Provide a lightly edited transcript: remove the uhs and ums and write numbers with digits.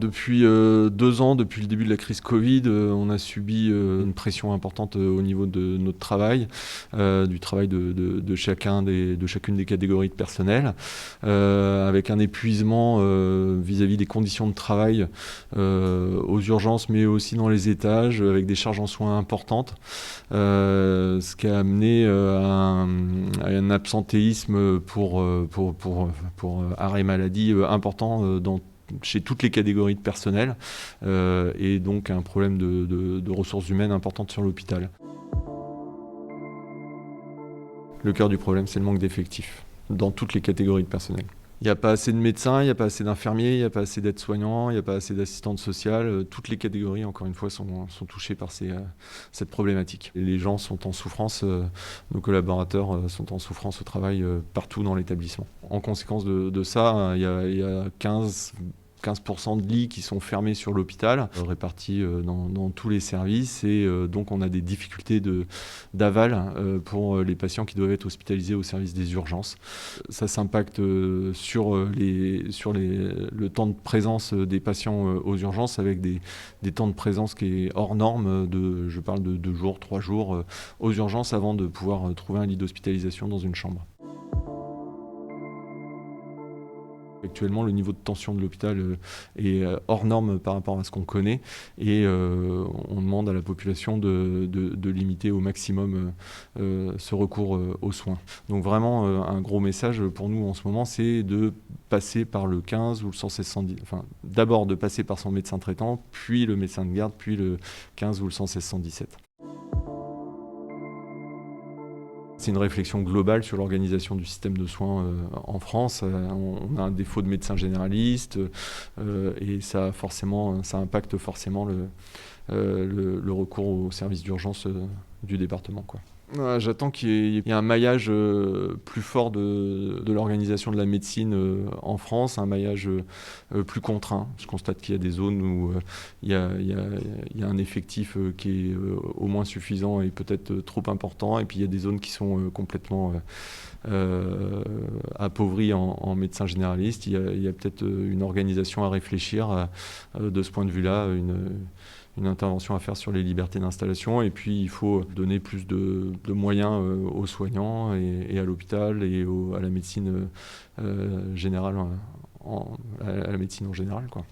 Depuis 2 ans, depuis le début de la crise Covid, on a subi une pression importante au niveau de notre travail, du travail de chacune des catégories de personnel, avec un épuisement vis-à-vis des conditions de travail aux urgences, mais aussi dans les étages, avec des charges en soins importantes, ce qui a amené à un absentéisme pour arrêt maladie important chez toutes les catégories de personnel, et donc un problème de ressources humaines importantes sur l'hôpital. Le cœur du problème, c'est le manque d'effectifs dans toutes les catégories de personnel. Il n'y a pas assez de médecins, il n'y a pas assez d'infirmiers, il n'y a pas assez d'aides-soignants, il n'y a pas assez d'assistantes sociales. Toutes les catégories, encore une fois, sont touchées par cette problématique. Et les gens sont en souffrance, nos collaborateurs sont en souffrance au travail partout dans l'établissement. En conséquence de ça, il y a 15% de lits qui sont fermés sur l'hôpital, répartis dans tous les services, et donc on a des difficultés d'aval pour les patients qui doivent être hospitalisés au service des urgences. Ça s'impacte sur le temps de présence des patients aux urgences, avec des temps de présence qui est hors norme, je parle de 2 jours, 3 jours aux urgences avant de pouvoir trouver un lit d'hospitalisation dans une chambre. Actuellement, le niveau de tension de l'hôpital est hors norme par rapport à ce qu'on connaît, et on demande à la population de limiter au maximum ce recours aux soins. Donc vraiment, un gros message pour nous en ce moment, c'est de passer par le 15 ou le 116 110, enfin d'abord de passer par son médecin traitant, puis le médecin de garde, puis le 15 ou le 116 117. C'est une réflexion globale sur l'organisation du système de soins en France. On a un défaut de médecins généralistes, et ça impacte forcément le recours aux services d'urgence du département, quoi. J'attends qu'il y ait un maillage plus fort de l'organisation de la médecine en France, un maillage plus contraint. Je constate qu'il y a des zones où il y a un effectif qui est au moins suffisant et peut-être trop important, et puis il y a des zones qui sont complètement appauvries en médecins généralistes. Il y a peut-être une organisation à réfléchir de ce point de vue-là, une intervention à faire sur les libertés d'installation, et puis il faut donner plus de moyens aux soignants et à l'hôpital et à la médecine générale, à la médecine en général, quoi.